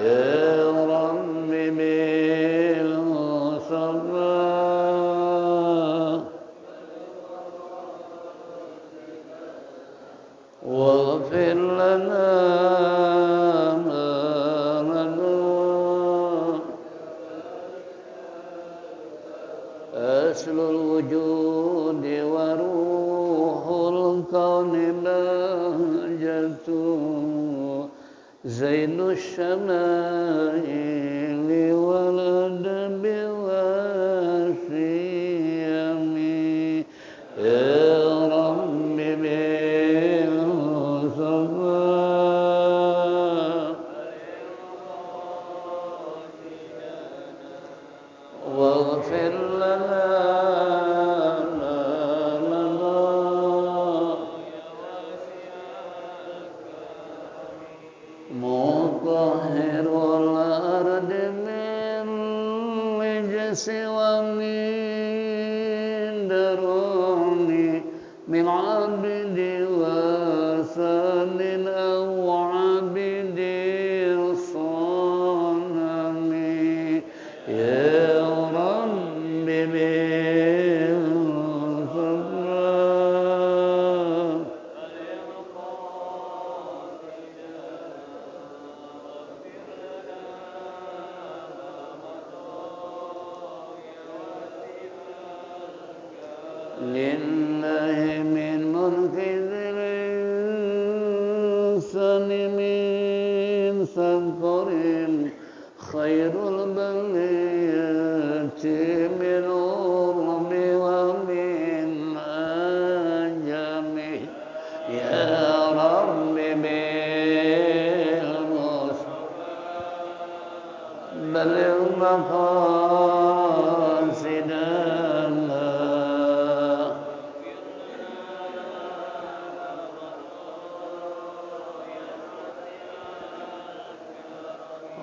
يا رب بالمصطفى واغفر لنا ما مضى أصل الوجود وروح الكون بهجته زين الشمائل والأدب والشيم يا رب بالمصطفى واغفر لنا ما مضى مطهر الأرض من رجس ومن درون من عبد وثن أو عبد صنم يا رب بالمصطفى لله من ملك ذي الإنسان من سكر خير البلية من أرب ومن أجم يا رب بالمصطفى بلغ مقاصدنا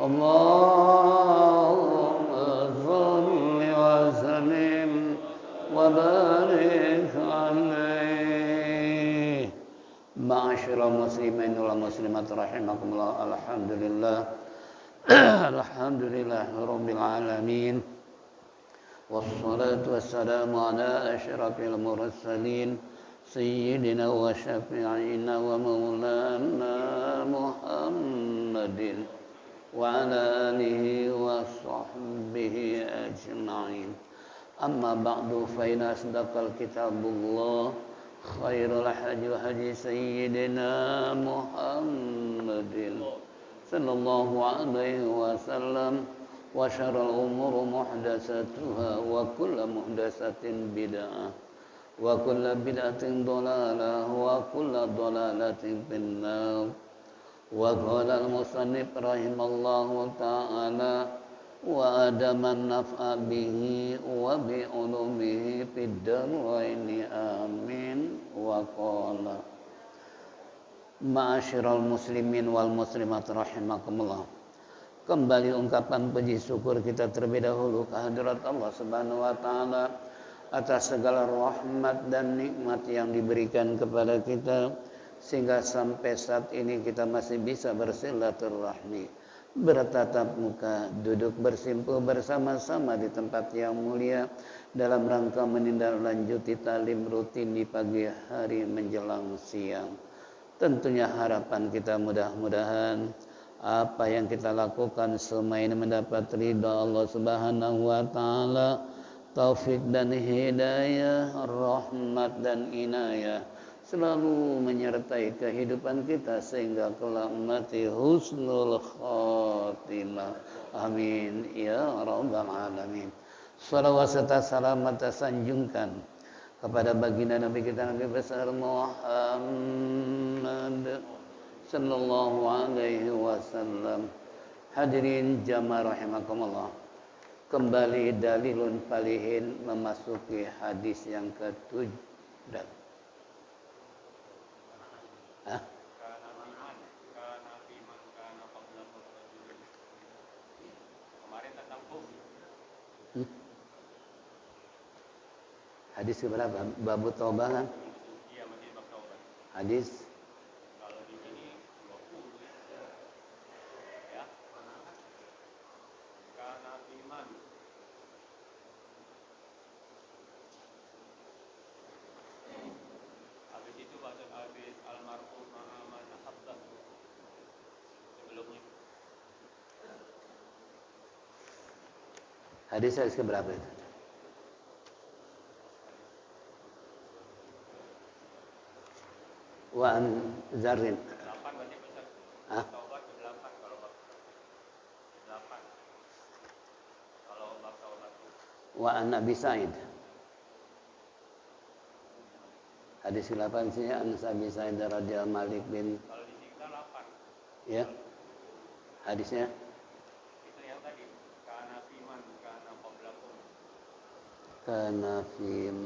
اللهم صل وسلم وبارك عليه. Ma'asyiral muslimin wal muslimat rahimakumullah. Alhamdulillah. Alhamdulillahirabbil alamin. Wassalatu wassalamu ala asyrafil mursalin sayyidina wa syafi'ina wa maulana Muhammadin wa ala alihi wa sahbihi ajma'in. Amma ba'du fa inna asdaqal kitabullah khairul hadi hadi sayyidina Muhammadin sallallahu alaihi wasallam wa syarrul umuri muhdatsatuha wa kullu muhdatsatin bid'ah wa kullu bid'atin dhalalah wa kullu dhalalatin finnar. Wa qala al-musannif rahimallahu ta'ala wa adaman naf'a bihi wa bi ulumihi fid daraini amin. Wa qala ma'asyiral muslimin wal muslimat rahimakumullah. Kembali ungkapan puji syukur kita terlebih dahulu kehadirat Allah Subhanahu wa taala atas segala rahmat dan nikmat yang diberikan kepada kita sehingga sampai saat ini kita masih bisa bersilaturahmi, bertatap muka, duduk bersimpul bersama-sama di tempat yang mulia dalam rangka menindaklanjuti talim rutin di pagi hari menjelang siang. Tentunya harapan kita mudah-mudahan apa yang kita lakukan semua ini mendapat ridha Allah Subhanahu wa taala, taufik dan hidayah, rahmat dan inayah selalu menyertai kehidupan kita sehingga kelak mati husnul khatimah. Amin ya rabbal alamin. Salawat serta salam tersanjungkan kepada baginda Nabi kita Nabi besar Muhammad sallallahu alaihi wasallam. Hadirin jamaah rahimakumullah. Kembali dalilun palihin memasuki hadis yang ke-7. Hadis berapa? Babu taubah kan? Iya, masih bab taubat. Hadis Kalau di sini 20 ya. Hadis ke berapa itu? Wa an Zarrin. 8 berarti Ustaz. Ah? Taubat 8 kalau bab 8. Kalau bab taubat. Wa an Abi Sa'id. Hadis ke-8 sih an Abi Sa'id radhiyallahu Malik bin. Kalau di sini kita 8. Ya. Hadisnya Itu yang tadi kana fiman kana qablakum. kana fim.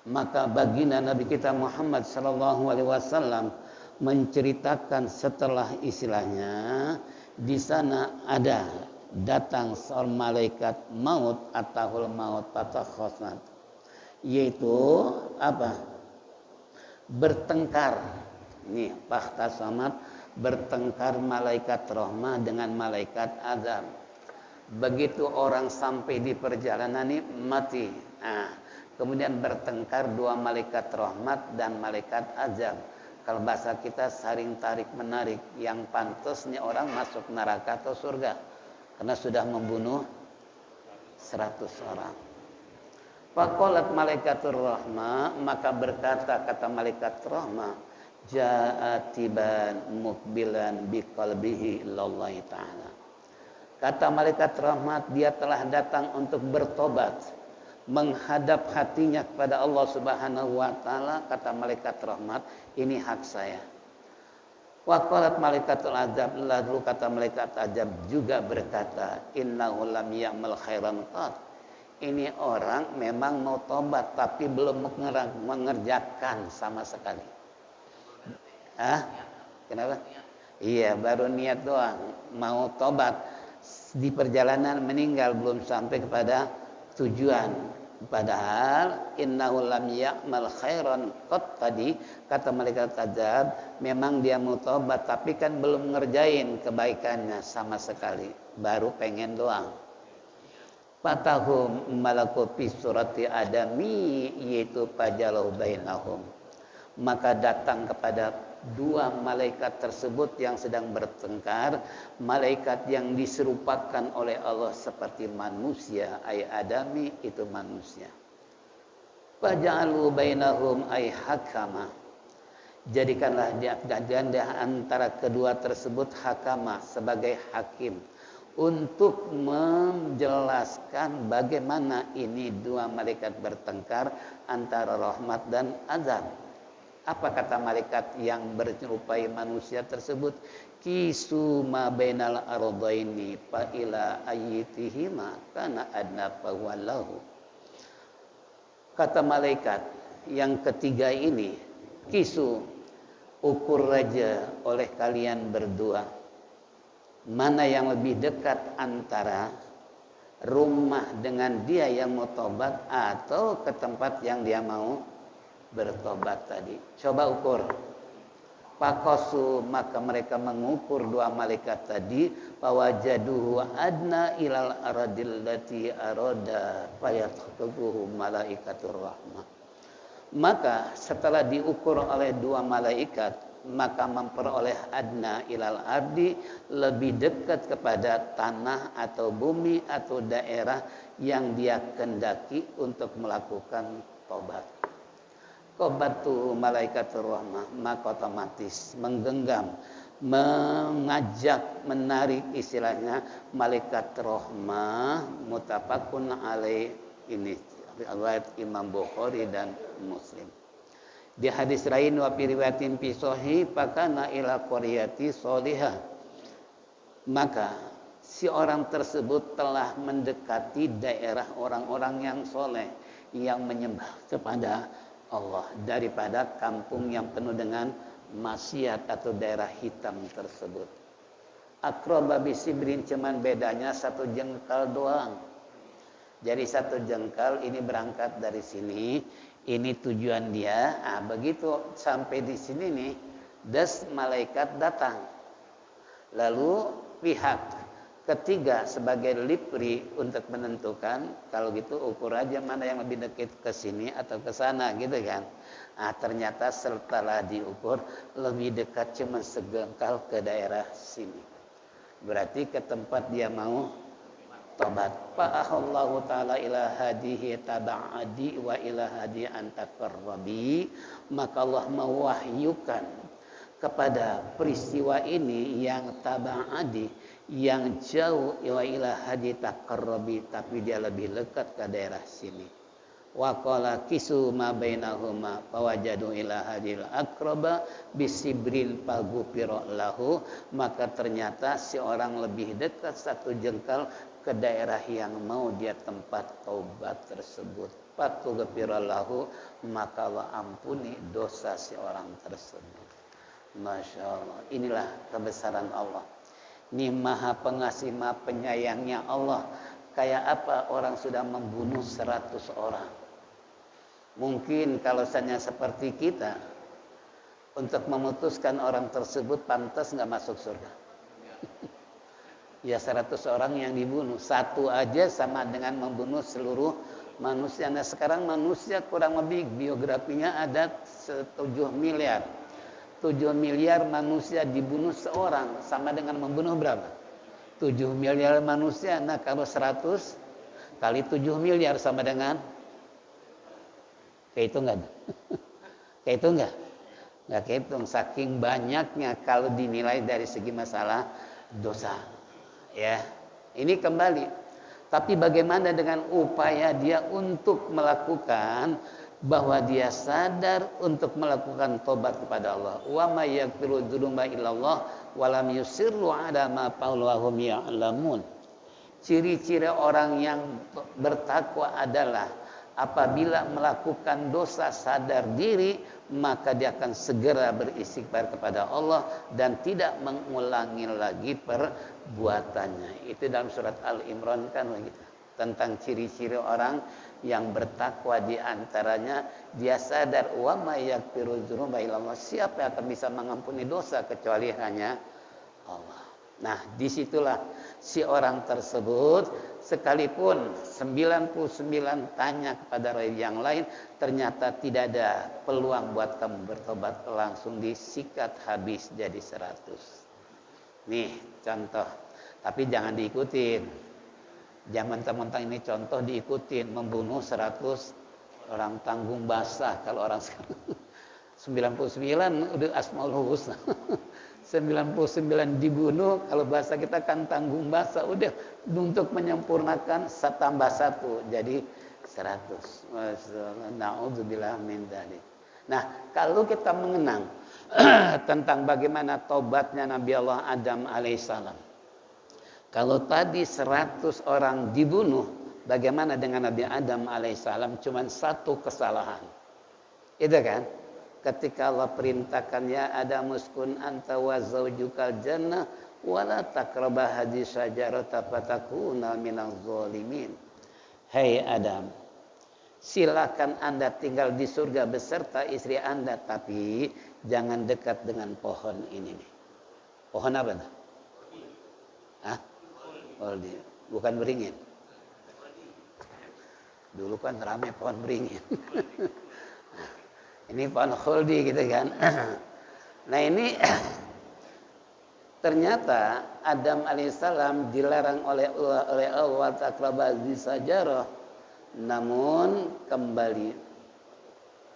Maka baginda Nabi kita Muhammad sallallahu alaihi wasallam menceritakan setelah istilahnya di sana ada datang seorang malaikat maut atahul maut fatakhasat, yaitu apa? Bertengkar. Ini fakta samat, bertengkar malaikat rahmah dengan malaikat azab. Begitu orang sampai di perjalanan ini mati. Nah, kemudian bertengkar dua malaikat rahmat dan malaikat azab. Kalau bahasa kita saling tarik menarik, yang pantasnya orang masuk neraka atau surga karena sudah membunuh 100 orang. Faqalat malaikatur rahmah, maka berkata kata malaikat rahmah, ja'atiban mukbilan biqalbihi illallahi ta'ala. Kata malaikat rahmat, dia telah datang untuk bertobat, menghadap hatinya kepada Allah Subhanahu wa taala. Kata malaikat rahmat, ini hak saya. Wa qalat malaikatul azab, lalu kata malaikat azab juga berkata, innahu lam ya'mal khairan qat. Ini orang memang mau tobat tapi belum mengerjakan sama sekali. Kenapa? Iya, baru niat doang, mau tobat. Di perjalanan meninggal belum sampai kepada tujuan. Padahal innahu lam ya'mal khairan qat tadi kata malaikat azab, memang dia mau tobat tapi kan belum ngerjain kebaikannya sama sekali, baru pengen doang. Fatahum malaku fi surati adami, yaitu fajalahu bainahum. Maka datang kepada dua malaikat tersebut yang sedang bertengkar, malaikat yang diserupakan oleh Allah seperti manusia, ay adami itu manusia. Faja'alu bainahum ay hakama. Jadikanlah dia antara kedua tersebut hakama, sebagai hakim, untuk menjelaskan bagaimana ini dua malaikat bertengkar antara rahmat dan azab. Apa kata malaikat yang menyerupai manusia tersebut? Kisu ma bainal ardaini fa ila ayyitihima kana adna fawallahu. Kata malaikat yang ketiga ini, kisu, ukur raja oleh kalian berdua, mana yang lebih dekat antara rumah dengan dia yang mau tobat atau ke tempat yang dia mau bertobat tadi. Coba ukur. Pakosu, maka mereka mengukur dua malaikat tadi, bahwa jaduhu adna ilal aradil lati arada fayatqubuhu malaikatur rahmah. Maka setelah diukur oleh dua malaikat, maka memperoleh adna ilal ardi, lebih dekat kepada tanah atau bumi atau daerah yang dia kendaki untuk melakukan tobat. Qobatu malaikatur rahmah, maka otomatis menggenggam, mengajak, menarik istilahnya malaikat rahmah. Muttafaqun alaih, ini riwayat Imam Bukhari dan Muslim. Di hadis lain, wa fi riwayatin fi sahih fakana ila qaryati sholihah, maka si orang tersebut telah mendekati daerah orang-orang yang soleh, yang menyembah kepada Allah, daripada kampung yang penuh dengan maksiat atau daerah hitam tersebut. Aqraba bisibrin, cuman bedanya satu jengkal doang. Jadi satu jengkal ini berangkat dari sini, ini tujuan dia. Begitu sampai di sini nih, des malaikat datang. Lalu pihak ketiga sebagai lipri untuk menentukan, kalau gitu ukur aja mana yang lebih dekat ke sini atau ke sana gitu kan. Ternyata setelah diukur lebih dekat cuma segengkal ke daerah sini. Berarti ke tempat dia mau tobat. Fa'ahallahu ta'ala ila hadihi taba'adi wa ila hadi antakarrabi. Maka Allah mewahyukan kepada peristiwa ini yang taba'adi, yang jauh, wa ila hadi takarrabi, tapi dia lebih dekat ke daerah sini. Wa qala kisu ma bainahuma fawajadu ila hadil aqraba bisibrin pagupira lahu. Maka ternyata si orang lebih dekat satu jengkal ke daerah yang mau dia tempat taubat tersebut. Patugupira lahu, maka Allah ampuni dosa si orang tersebut. Masya Allah, inilah kebesaran Allah. Ini maha pengasih, maha penyayangnya Allah. Kayak apa orang sudah membunuh 100 orang. Mungkin kalau misalnya seperti kita, untuk memutuskan orang tersebut pantas nggak masuk surga. Ya 100 orang yang dibunuh, satu aja sama dengan membunuh seluruh manusia. Nah sekarang manusia kurang lebih biografinya ada 7 miliar. 7 miliar manusia dibunuh seorang sama dengan membunuh berapa? 7 miliar manusia. Nah kalau 100 kali 7 miliar sama dengan, kehitung nggak? Kehitung nggak? Nggak kehitung, saking banyaknya kalau dinilai dari segi masalah dosa. Ya, ini kembali. Tapi bagaimana dengan upaya dia untuk melakukan, bahwa dia sadar untuk melakukan tobat kepada Allah. Wa may yaghfiru dzunuba illallah wa lam yusirru ala ma fa'alu wa hum ya'lamun. Ciri-ciri orang yang bertakwa adalah apabila melakukan dosa sadar diri, maka dia akan segera beristighfar kepada Allah dan tidak mengulangi lagi perbuatannya. Itu dalam surat Al-Imran kan begitu. Tentang ciri-ciri orang yang bertakwa, di antaranya dia sadar wa may yaghfiru dzunuba illallah, siapa yang akan bisa mengampuni dosa kecuali hanya Allah. Nah, disitulah si orang tersebut sekalipun 99 tanya kepada yang lain, ternyata tidak ada peluang buat kamu bertobat, langsung disikat habis jadi 100. Nih contoh, tapi jangan diikutin. Zaman teman-teman ini contoh diikutin, membunuh 100 orang tanggung basah. Kalau orang sekarang 99 udah asmaul husna. 99 dibunuh, kalau bahasa kita kan tanggung basah, udah untuk menyempurnakan tambah 1 jadi 100. Na'udzubillah min dzalik. Nah, kalau kita mengenang tentang bagaimana taubatnya Nabi Allah Adam alaihissalam. Kalau tadi 100 orang dibunuh, bagaimana dengan Nabi Adam alaihissalam cuma 1 kesalahan. Itu kan? Ketika Allah perintahkan, ya Adam uskun anta wa zaujukal jannah wa la taqrabah hadhihi syajarata fatakuna minaz zalimin. Hai Adam, silakan Anda tinggal di surga beserta istri Anda, tapi jangan dekat dengan pohon ini nih. Pohon apa tuh? Hah? Holdi, bukan beringin. Dulu kan ramai pohon beringin. Ini pohon holdi gitu kan. Nah ini ternyata Adam alaihissalam dilarang oleh Allah takraba bisajarah. Namun kembali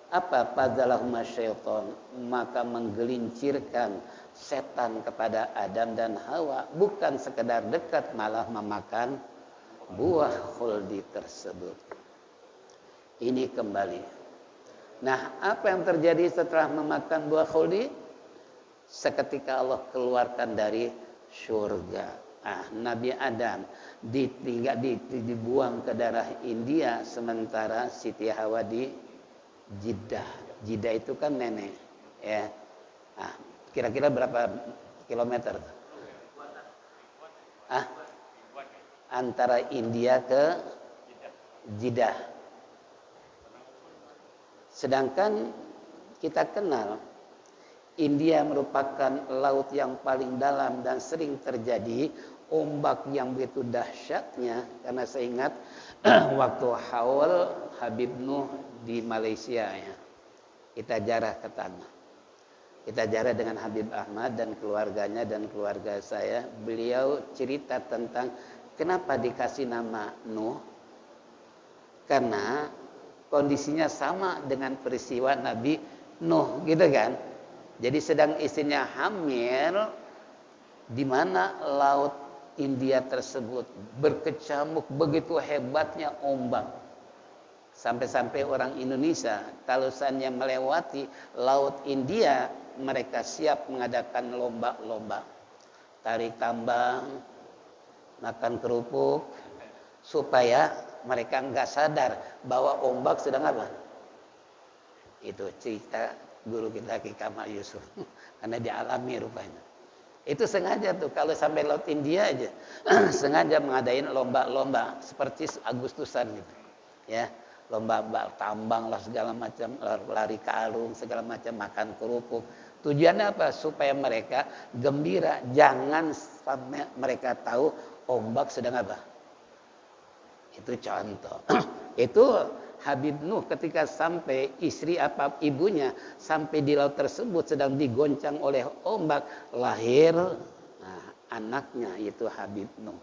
apa padalahuma syaitan, maka menggelincirkan setan kepada Adam dan Hawa, bukan sekedar dekat, malah memakan buah khuldi tersebut. Ini kembali. Nah, apa yang terjadi setelah memakan buah khuldi? Seketika Allah keluarkan dari surga. Nabi Adam dibuang ke daerah India, sementara Siti Hawa di Jeddah. Jeddah itu kan nenek, ya. Kira-kira berapa kilometer? Antara India ke Jeddah. Sedangkan kita kenal India merupakan laut yang paling dalam dan sering terjadi ombak yang begitu dahsyatnya. Karena saya ingat waktu haul Habib Nuh di Malaysia, ya, kita jarah ke tanah. Kita jarah dengan Habib Ahmad dan keluarganya dan keluarga saya. Beliau cerita tentang Kenapa dikasih nama Nuh? Karena kondisinya sama dengan peristiwa Nabi Nuh, gitu kan? Jadi sedang istrinya hamil, di mana laut India tersebut berkecamuk begitu hebatnya ombak. Sampai-sampai orang Indonesia kalau seandainya melewati laut India, mereka siap mengadakan lomba-lomba. Tarik tambang, makan kerupuk, supaya mereka nggak sadar bahwa ombak sedang apa? Itu cerita guru kita Ki Kamal Yusuf, karena dialami rupanya. Itu sengaja tuh kalau sampai laut India aja, sengaja mengadain lomba-lomba seperti Agustusan gitu, ya, lomba tambang lah segala macam, lari karung segala macam, makan kerupuk. Tujuannya apa? Supaya mereka gembira, jangan sampai mereka tahu ombak sedang apa. Itu contoh. Itu Habib Nuh ketika sampai istri apa ibunya sampai di laut tersebut sedang digoncang oleh ombak, lahir anaknya yaitu Habib Nuh.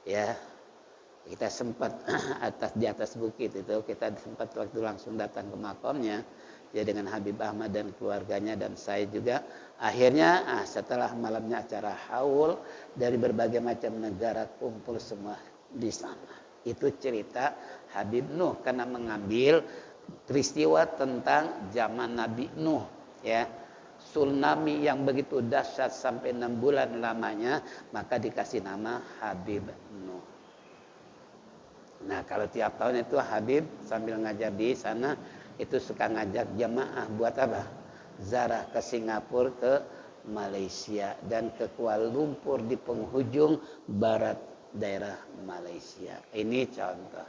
Ya. Kita sempat di atas bukit itu kita sempat waktu langsung datang ke makamnya ya dengan Habib Ahmad dan keluarganya dan saya juga. Akhirnya setelah malamnya acara haul dari berbagai macam negara kumpul semua di sana. Itu cerita Habib Nuh karena mengambil peristiwa tentang zaman Nabi Nuh, ya. Tsunami yang begitu dahsyat sampai 6 bulan lamanya, maka dikasih nama Habib Nuh. Nah, kalau tiap tahun itu Habib sambil ngajar di sana itu suka ngajak jemaah buat apa? Ziarah ke Singapura, ke Malaysia dan ke Kuala Lumpur di penghujung barat daerah Malaysia. Ini contoh.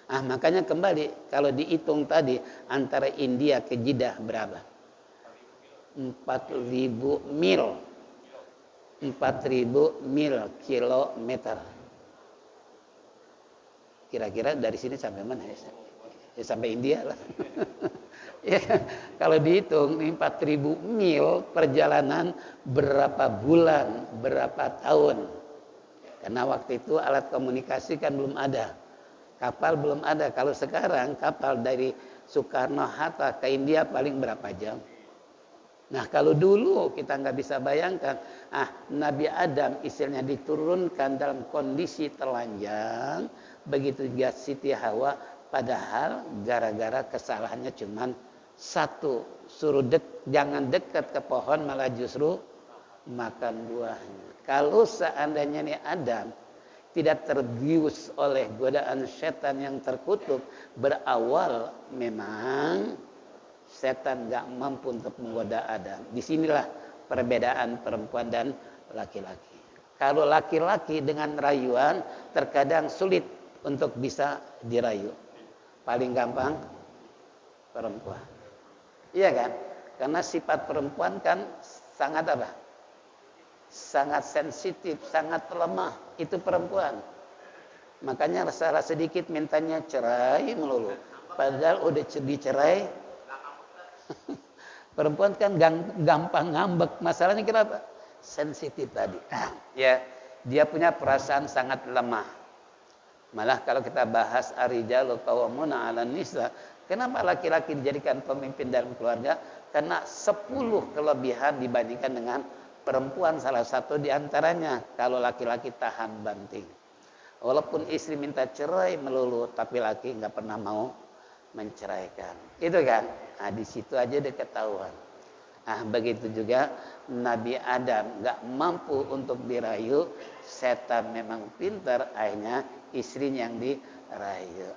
Makanya kembali kalau dihitung tadi antara India ke Jeddah berapa? 4.000 mil. 4.000 mil kilometer. Kira-kira dari sini sampai mana ya? Sampai India lah. Ya, kalau dihitung 4.000 mil perjalanan berapa bulan, berapa tahun. Karena waktu itu alat komunikasi kan belum ada. Kapal belum ada. Kalau sekarang kapal dari Soekarno-Hatta ke India paling berapa jam? Nah kalau dulu kita nggak bisa bayangkan, Nabi Adam istilahnya diturunkan dalam kondisi telanjang, begitu juga Siti Hawa, padahal gara-gara kesalahannya cuma satu, suruh jangan dekat ke pohon malah justru makan buahnya. Kalau seandainya nih Adam tidak terbius oleh godaan setan yang terkutuk, berawal memang setan gak mampu untuk menggoda Adam. Disinilah perbedaan perempuan dan laki-laki. Kalau laki-laki dengan rayuan terkadang sulit untuk bisa dirayu. Paling gampang perempuan. Iya kan? Karena sifat perempuan kan sangat apa? Sangat sensitif, sangat lemah. Itu perempuan. Makanya salah sedikit mintanya cerai melulu. Padahal udah dicerai. Perempuan kan gampang ngambek. Masalahnya kenapa? Sensitif tadi. Ya, dia punya perasaan sangat lemah. Malah kalau kita bahas ar-rijalu qawwamuna 'alan nisa, kenapa laki-laki dijadikan pemimpin dalam keluarga? Karena 10 kelebihan dibandingkan dengan perempuan, salah satu diantaranya kalau laki-laki tahan banting. Walaupun istri minta cerai melulu, tapi laki nggak pernah mau menceraikan. Itu kan? Di situ aja udah ketahuan. Begitu juga Nabi Adam nggak mampu untuk dirayu, setan memang pintar, akhirnya istrinya yang dirayu.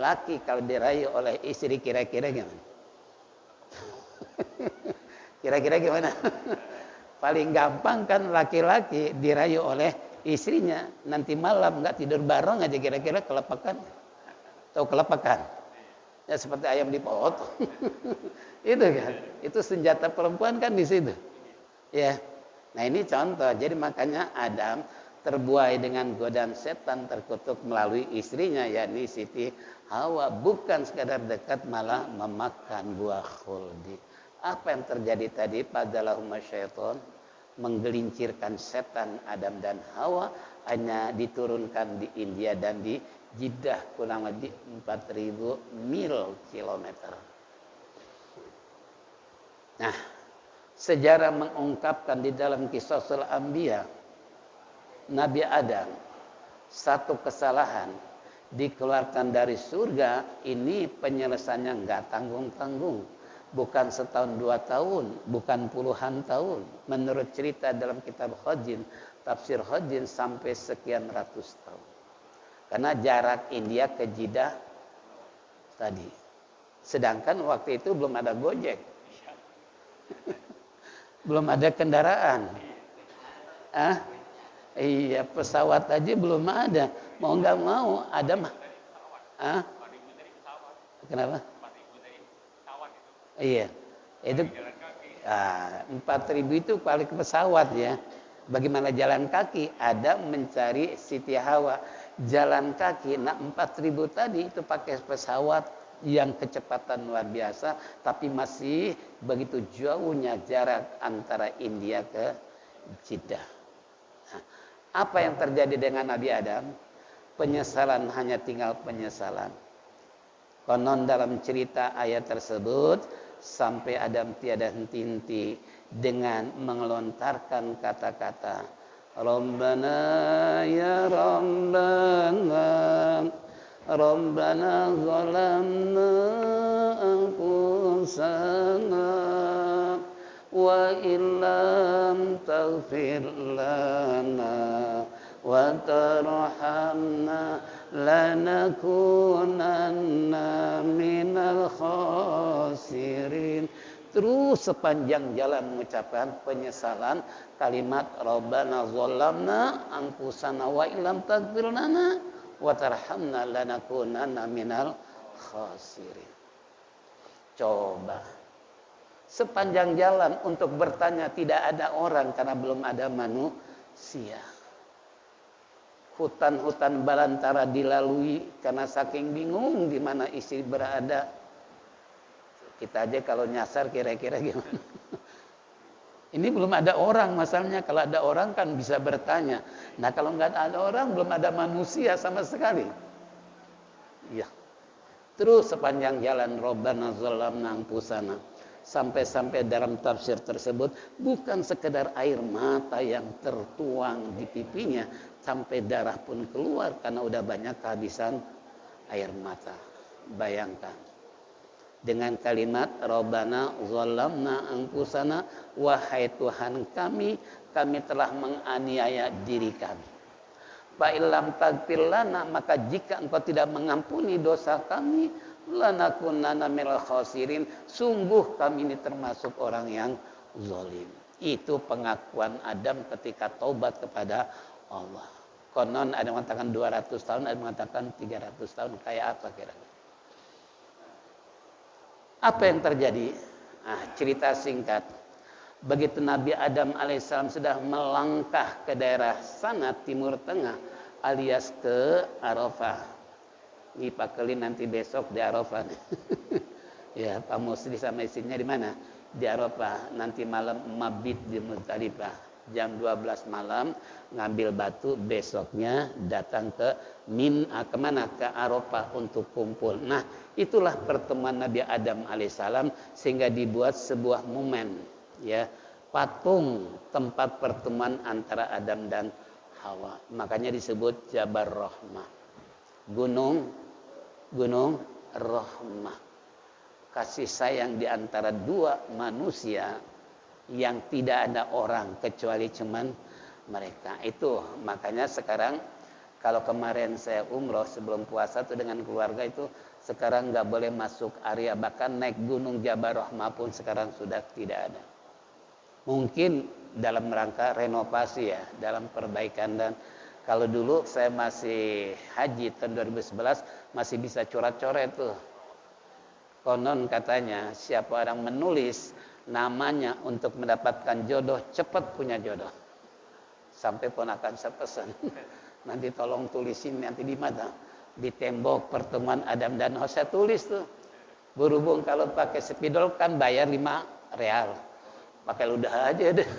Laki kalau dirayu oleh istri kira-kira gimana? Kira-kira gimana? Paling gampang kan laki-laki dirayu oleh istrinya. Nanti malam nggak tidur bareng aja kira-kira kelepakan. Tahu kelepakan? Ya seperti ayam dipotong. Itu kan. Itu senjata perempuan kan di situ. Ya. Nah ini contoh. Jadi makanya Adam terbuai dengan godaan setan terkutuk melalui istrinya yakni Siti Hawa. Bukan sekadar dekat malah memakan buah khuldi. Apa yang terjadi tadi? Padalahumma syaiton menggelincirkan setan Adam dan Hawa hanya diturunkan di India dan di Jeddah kurang lebih 4.000 mil kilometer. Nah, sejarah mengungkapkan di dalam Qisasul Anbiya, Nabi Adam satu kesalahan dikeluarkan dari surga, ini penyelesaiannya nggak tanggung-tanggung, bukan setahun 2 tahun, bukan puluhan tahun. Menurut cerita dalam kitab Khajin, tafsir Khajin sampai sekian ratus tahun. Karena jarak India ke Jeddah tadi. Sedangkan waktu itu belum ada Gojek. Belum ada kendaraan. Iya, pesawat aja belum ada. Mau nggak mau ada mah. Kenapa? Iya. Itu 4.000 itu paling ke pesawat ya. Bagaimana jalan kaki? Adam mencari Siti Hawa. Jalan kaki, nah 4.000 tadi itu pakai pesawat yang kecepatan luar biasa, tapi masih begitu jauhnya jarak antara India ke Jeddah. Nah, apa yang terjadi dengan Nabi Adam? Penyesalan, hanya tinggal penyesalan. Konon dalam cerita ayat tersebut, sampai Adam tiada henti-henti dengan mengelontarkan kata-kata, Rabbana ya Rabbana, Rabbana zalamna anfusana wa illam taghfir lana wa tarhamna lanakunanna minal khasirin. Terus sepanjang jalan mengucapkan penyesalan, kalimat Rabbana zalamna anfusana wa illam taghfir lana wa tarhamna lanakunanna minal khasirin. Coba sepanjang jalan untuk bertanya tidak ada orang karena belum ada manusia. Hutan-hutan belantara dilalui karena saking bingung di mana istri berada. Kita aja kalau nyasar kira-kira gimana? Ini belum ada orang masalahnya. Kalau ada orang kan bisa bertanya. Nah kalau nggak ada orang, belum ada manusia sama sekali. Ya. Terus sepanjang jalan Rabbana zalamna anfusana. Sampai-sampai dalam tafsir tersebut bukan sekedar air mata yang tertuang di pipinya, sampai darah pun keluar karena udah banyak kehabisan air mata. Bayangkan. Dengan kalimat Rabbana zalamna anfusana, wahai Tuhan kami telah menganiaya diri kami. Fa illam taghfir lana, maka jika Engkau tidak mengampuni dosa kami, lanakunanna minal khasirin, sungguh kami ini termasuk orang yang zalim. Itu pengakuan Adam ketika taubat kepada Allah. Konon ada yang mengatakan 200 tahun, ada yang mengatakan 300 tahun. Kayak apa kira-kira? Apa yang terjadi? Cerita singkat. Begitu Nabi Adam alaihissalam sudah melangkah ke daerah sana timur tengah alias ke Arafah. Ini Pak Kelin nanti besok di Arafah. Ya, Pak Musli sama istrinya di mana? Di Arafah. Nanti malam mabit di Muzdalifah. Jam 12 malam ngambil batu, besoknya datang ke kemana? Ke Arafah untuk kumpul. Nah, itulah pertemuan Nabi Adam alaihissalam sehingga dibuat sebuah momen, ya, patung tempat pertemuan antara Adam dan Hawa. Makanya disebut Jabal Rahmah. Gunung Rahmah. Kasih sayang di antara dua manusia yang tidak ada orang kecuali cuman mereka. Itu makanya sekarang kalau kemarin saya umroh sebelum puasa tuh dengan keluarga itu, sekarang nggak boleh masuk area, bahkan naik gunung Jabal Rahmah pun sekarang sudah tidak ada. Mungkin dalam rangka renovasi ya, dalam perbaikan. Dan kalau dulu saya masih haji tahun 2011 masih bisa coret-coret tuh. Konon katanya siapa orang menulis namanya untuk mendapatkan jodoh, cepat punya jodoh. Sampai ponakan saya pesan, nanti tolong tulisin nanti di mana? Di tembok pertemuan Adam dan Hawa. Saya tulis tuh. Berhubung kalau pakai spidol kan bayar 5 real. Pakai ludah aja deh.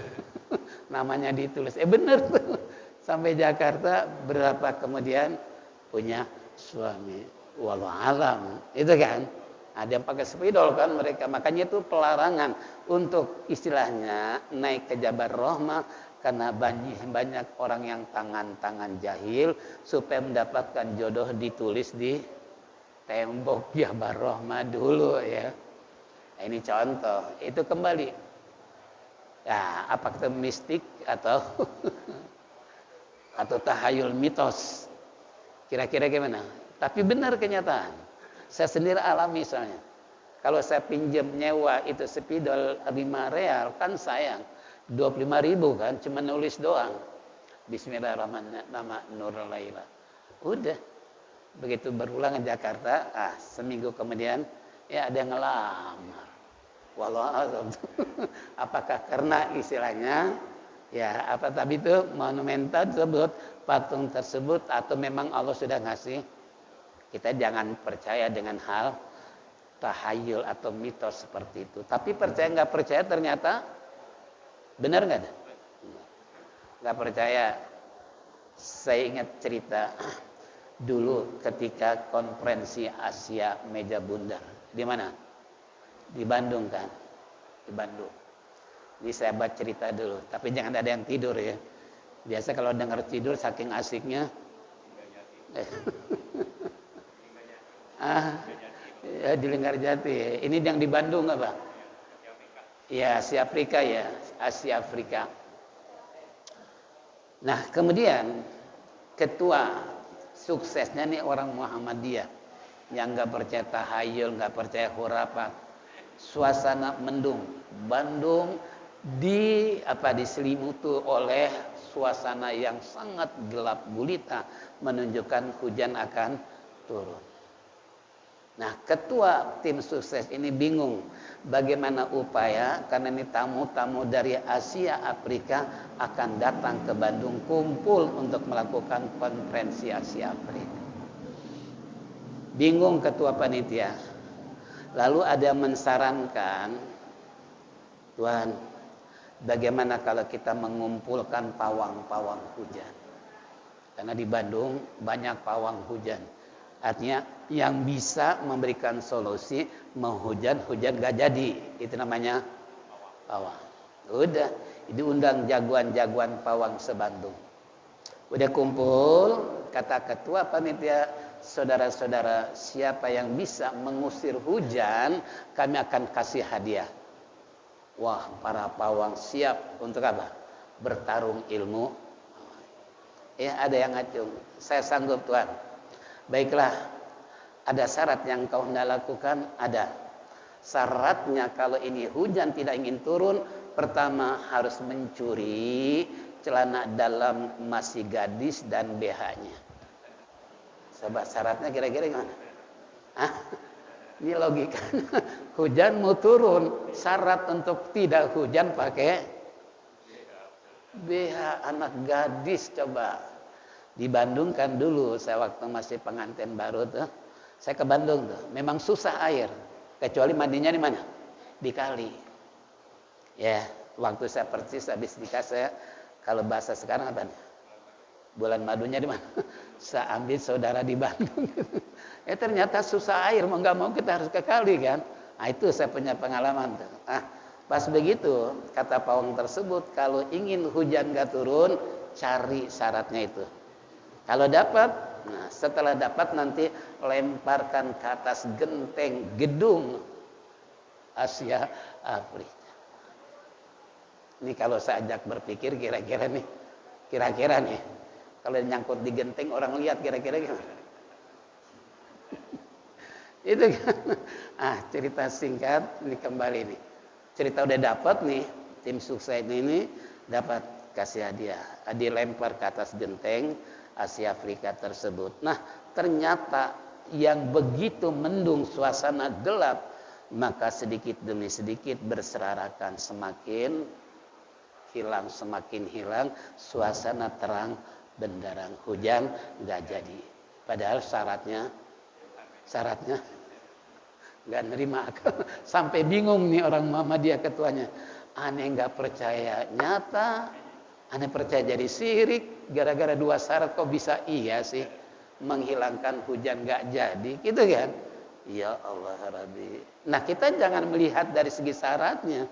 namanya ditulis. Bener tuh. Sampai Jakarta berapa kemudian punya suami. Walau alam. Itu kan. Ada yang pakai spidol kan mereka. Makanya itu pelarangan untuk istilahnya naik ke Jabal Rahmah. Karena banyak orang yang tangan-tangan jahil. Supaya mendapatkan jodoh ditulis di tembok Jabal Rahmah dulu ya. Nah, ini contoh. Itu kembali. Ya, apakah itu mistik atau atau tahayul mitos? Kira-kira gimana? Tapi benar kenyataan. Saya sendiri alami misalnya. Kalau saya pinjam nyewa itu spidol 5 real kan sayang. 25.000 kan cuma nulis doang. Bismillahirrahmanirrahim nama Nur Laila. Udah. Begitu berulang ke Jakarta, seminggu kemudian ya ada yang ngelamar. Walau apakah karena istilahnya ya apa tadi itu monumental tersebut, patung tersebut, atau memang Allah sudah ngasih. Kita jangan percaya dengan hal tahayul atau mitos seperti itu. Tapi percaya nggak percaya ternyata benar nggak? Nggak percaya. Saya ingat cerita dulu ketika konferensi Asia Meja Bundar. Di mana? Di Bandung kan? Di Bandung. Ini saya baca cerita dulu. Tapi jangan ada yang tidur ya. Biasa kalau dengar tidur saking asiknya. Ya, di Linggarjati. Ini yang di Bandung apa? Ya, Asia Afrika ya. Asia Afrika. Nah, kemudian ketua suksesnya nih orang Muhammadiyah yang nggak percaya tahayul, nggak percaya khurafat. Suasana mendung, Bandung diselimuti oleh suasana yang sangat gelap gulita menunjukkan hujan akan turun. Nah, ketua tim sukses ini bingung bagaimana upaya karena ini tamu-tamu dari Asia Afrika akan datang ke Bandung kumpul untuk melakukan konferensi Asia Afrika. Bingung ketua panitia. Lalu ada yang mensarankan, Tuhan, bagaimana kalau kita mengumpulkan pawang-pawang hujan? Karena di Bandung banyak pawang hujan. Artinya yang bisa memberikan solusi mau hujan gak jadi. Itu namanya pawang. Udah, diundang jagoan-jagoan pawang se-Bandung. Udah kumpul, kata ketua panitia, saudara-saudara, siapa yang bisa mengusir hujan, kami akan kasih hadiah. Wah, para pawang siap untuk apa? Bertarung ilmu. Ya, ada yang ngacung. Saya sanggup, Tuhan. Baiklah, ada syarat yang kau hendak lakukan? Ada. Syaratnya kalau ini hujan tidak ingin turun, pertama harus mencuri celana dalam masih gadis dan BH-nya. Sebab syaratnya kira-kira gimana? Ini logikanya. Hujan mau turun, syarat untuk tidak hujan pakai BH anak gadis. Coba di Bandung kan dulu saya waktu masih pengantin baru tuh, saya ke Bandung tuh, memang susah air, kecuali mandinya di mana? Di kali. Ya, waktu saya persis habis nikah saya, kalau bahasa sekarang apa nih? Bulan madunya di mana? Saya ambil saudara di Bandung. Ternyata susah air, mau nggak mau kita harus ke kali kan. Nah, itu saya punya pengalaman tuh. Pas begitu kata pawang tersebut, kalau ingin hujan nggak turun, cari syaratnya itu. Kalau dapat, nah setelah dapat nanti lemparkan ke atas genteng gedung Asia Afrika. Ini kalau saya ajak berpikir kira-kira nih, kalau nyangkut di genteng orang lihat kira-kira gimana? Itu kan. Cerita singkat ini kembali nih. Cerita udah dapat nih, tim sukses ini dapat kasih hadiah. Dilempar ke atas genteng Asia Afrika tersebut. Nah, ternyata yang begitu mendung, suasana gelap, maka sedikit demi sedikit berserakan semakin hilang suasana terang benderang, hujan nggak jadi. Padahal syaratnya nggak nerima. Sampai bingung nih orang Muhammadiyah ketuanya. Aneh nggak percaya, nyata Anda percaya jadi syirik gara-gara 2 syarat kok bisa iya sih menghilangkan hujan gak jadi gitu kan? Ya Allah Rabbi. Nah kita jangan melihat dari segi syaratnya,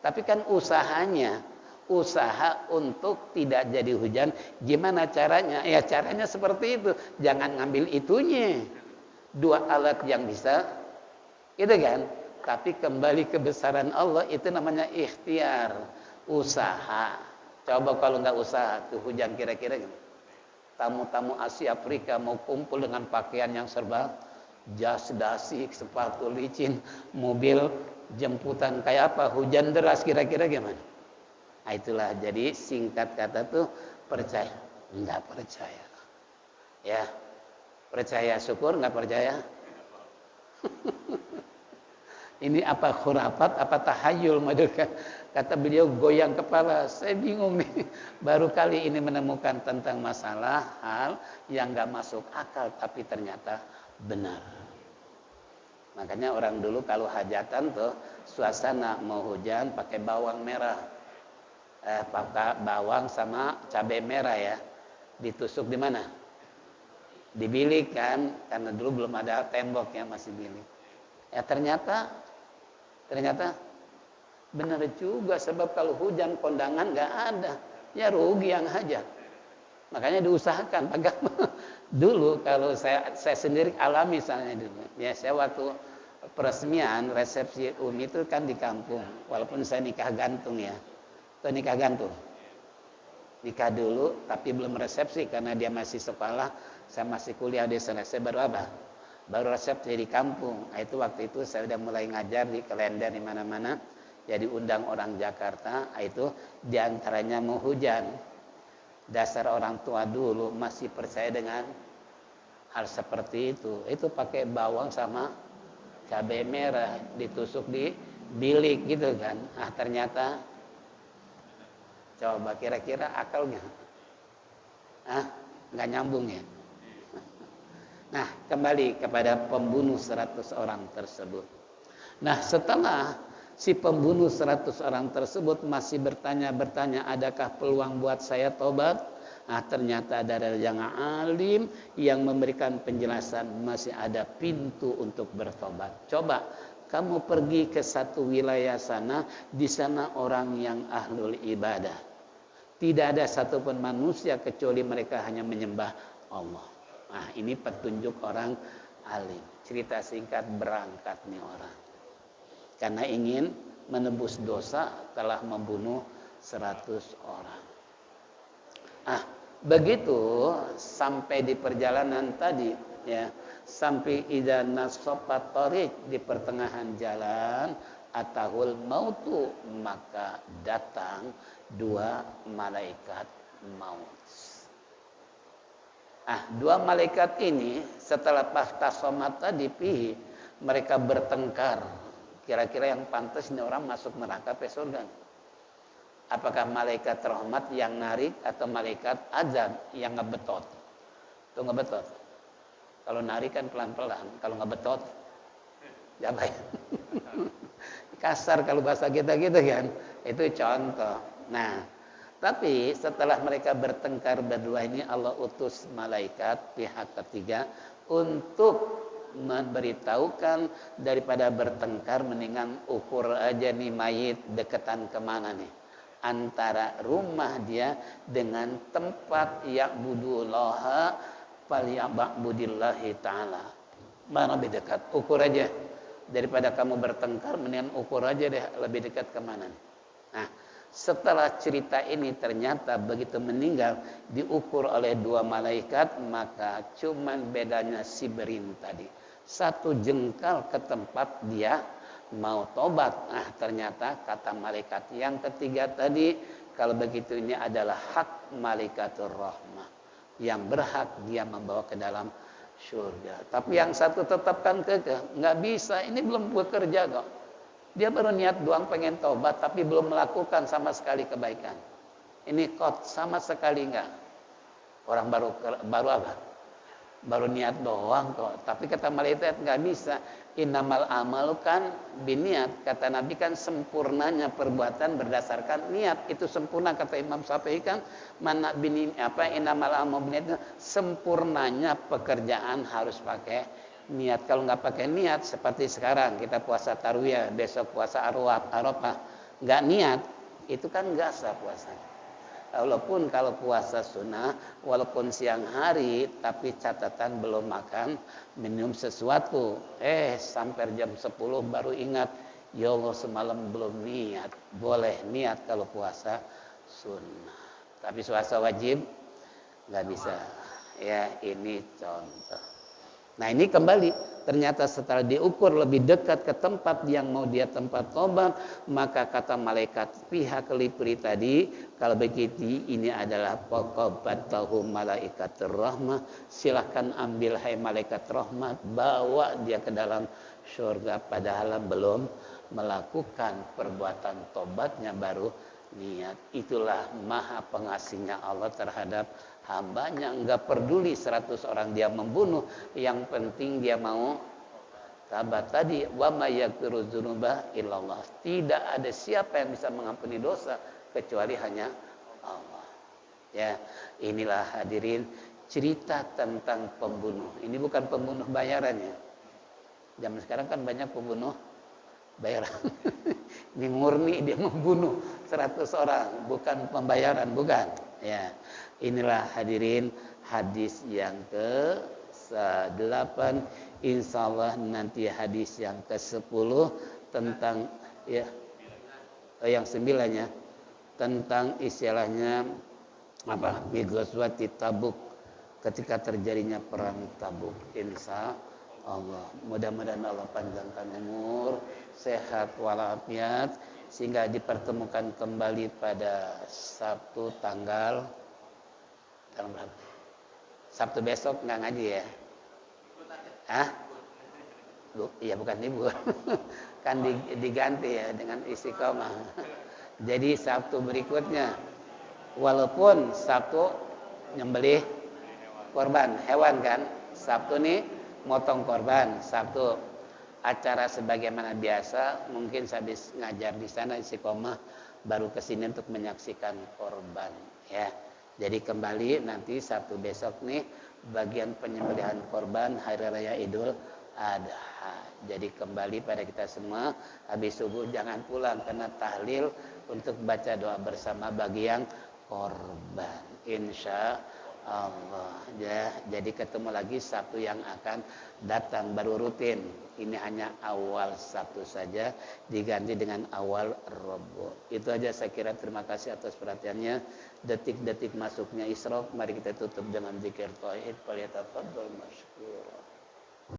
tapi kan usahanya, usaha untuk tidak jadi hujan. Gimana caranya? Ya caranya seperti itu. Jangan ngambil itunya. 2 alat yang bisa, gitu kan? Tapi kembali kebesaran Allah itu namanya ikhtiar, usaha. Coba kalau nggak usaha tuh hujan kira-kira gimana? Tamu-tamu Asia Afrika mau kumpul dengan pakaian yang serba jas dasi, sepatu licin, mobil jemputan kayak apa, hujan deras kira-kira gimana? Nah, itulah jadi singkat kata tuh percaya, nggak percaya, ya percaya syukur, nggak percaya. Ini apa khurafat, apa tahayul, kata beliau goyang kepala. Saya bingung nih, baru kali ini menemukan tentang masalah hal yang nggak masuk akal, tapi ternyata benar. Makanya orang dulu kalau hajatan tuh suasana mau hujan pakai bawang merah, pakai bawang sama cabai merah ya, ditusuk di mana? Di bilik kan, karena dulu belum ada tembok ya, masih bilik. Ya ternyata benar juga, sebab kalau hujan kondangan nggak ada, ya rugi yang hajat. Makanya diusahakan agar dulu kalau saya sendiri alami misalnya dulu. Ya saya waktu peresmian resepsi Umi itu kan di kampung, walaupun saya nikah gantung ya. Itu nikah gantung. Nikah dulu tapi belum resepsi karena dia masih sekolah, saya masih kuliah di sana. Saya baru apa? Baru resepsi di kampung. Nah, itu waktu itu saya udah mulai ngajar di kalender di mana-mana. Jadi undang orang Jakarta, itu diantaranya mau hujan. Dasar orang tua dulu masih percaya dengan hal seperti itu. Itu pakai bawang sama cabai merah ditusuk di bilik gitu kan. Ah ternyata coba kira-kira akalnya. Nggak nyambung ya. Nah kembali kepada pembunuh 100 orang tersebut. Nah setelah si pembunuh 100 orang tersebut masih bertanya, adakah peluang buat saya tobat? Nah ternyata ada yang alim yang memberikan penjelasan masih ada pintu untuk bertobat. Coba kamu pergi ke satu wilayah sana, di sana orang yang ahlul ibadah. Tidak ada satupun manusia kecuali mereka hanya menyembah Allah. Nah ini petunjuk orang alim. Cerita singkat, berangkat nih orang. Karena ingin menebus dosa telah membunuh 100 orang. Begitu sampai di perjalanan tadi ya, sampai idza nasafat tariq, di pertengahan jalan atahul mautu, maka datang 2 malaikat maut. 2 malaikat ini setelah tahtasomat tadi mereka bertengkar. Kira-kira yang pantas ini orang masuk neraka ke surga. Apakah malaikat rahmat yang narik atau malaikat azab yang ngebetot? Itu ngebetot. Kalau narik kan pelan-pelan, kalau ngebetot ya baik. Kasar kalau bahasa kita gitu kan. Itu contoh. Nah, tapi setelah mereka bertengkar berdua ini, Allah utus malaikat pihak ketiga untuk memberitahukan daripada bertengkar mendingan ukur aja nih mayit deketan kemana nih, antara rumah dia dengan tempat ya'budullaha falya'budillahi ta'ala, mana lebih dekat, ukur aja. Daripada kamu bertengkar mendingan ukur aja deh lebih dekat kemana nih. Nah setelah cerita ini ternyata begitu meninggal diukur oleh 2 malaikat, maka cuman bedanya siberin tadi, 1 jengkal ke tempat dia mau tobat. Nah ternyata kata malaikat yang ketiga tadi, kalau begitu ini adalah hak malaikatur rahmah yang berhak dia membawa ke dalam surga. Tapi yang satu tetapkan kekeh, nggak bisa, ini belum bekerja kok. Dia baru niat doang pengen tobat, tapi belum melakukan sama sekali kebaikan. Ini sama sekali enggak. Orang baru apa? baru niat doang kok. Tapi kata malaikat nggak bisa. Innamal amalu kan biniat. Kata Nabi kan sempurnanya perbuatan berdasarkan niat. Itu sempurna kata Imam Syafi'i kan. Mana innamal amalu biniat. Sempurnanya pekerjaan harus pakai niat. Kalau nggak pakai niat seperti sekarang kita puasa tarwiyah, besok puasa Arafah, nggak niat, itu kan nggak sah puasanya. Walaupun kalau puasa sunnah, walaupun siang hari, tapi catatan belum makan, minum sesuatu. Sampai jam 10 baru ingat, ya Allah semalam belum niat. Boleh niat kalau puasa sunnah. Tapi puasa wajib, nggak bisa. Ya ini contoh. Nah ini kembali, ternyata setelah diukur lebih dekat ke tempat yang mau dia tempat tobat, maka kata malaikat pihak kelipri tadi, kalau begitu ini adalah faqabatahu malaikatur rahmah, silahkan ambil hai malaikat rahmat, bawa dia ke dalam surga, padahal belum melakukan perbuatan tobatnya, baru niat. Itulah maha pengasihnya Allah terhadap hambanya. Enggak peduli 100 orang dia membunuh, yang penting dia mau tabat. Tadi wa may yaghfiru dzunuba illallah, tidak ada siapa yang bisa mengampuni dosa kecuali hanya Allah. Ya, inilah hadirin cerita tentang pembunuh. Ini bukan pembunuh bayarannya. Zaman sekarang kan banyak pembunuh bayaran. Ini murni dia membunuh 100 orang, bukan pembayaran, bukan. Ya. Inilah hadirin hadis yang ke-8. Insyaallah nanti hadis yang ke-10 tentang ya yang 9 ya, tentang istilahnya apa? Ghazwati Tabuk, ketika terjadinya perang Tabuk. Insya Allah, mudah-mudahan Allah panjangkan umur, sehat walafiat, sehingga dipertemukan kembali pada Sabtu tanggal berapa? Sabtu besok nggak ngaji ya? Iya bukan libur, kan diganti ya dengan istiqomah. Jadi Sabtu berikutnya, walaupun Sabtu nyembelih korban hewan kan, Sabtu nih motong korban, Sabtu acara sebagaimana biasa, mungkin habis ngajar di sana istiqomah, baru kesini untuk menyaksikan korban ya. Jadi kembali nanti Sabtu besok nih bagian penyembelihan korban hari raya Idul Adha. Jadi kembali pada kita semua, habis subuh jangan pulang karena tahlil untuk baca doa bersama bagi yang korban. Insya Allah ya. Jadi ketemu lagi Sabtu yang akan datang, baru rutin. Ini hanya awal Sabtu saja, diganti dengan awal Rabu. Itu aja saya kira. Terima kasih atas perhatiannya. Detik-detik masuknya Isra, mari kita tutup dengan zikir tauhid. Falyatafaddal masykur.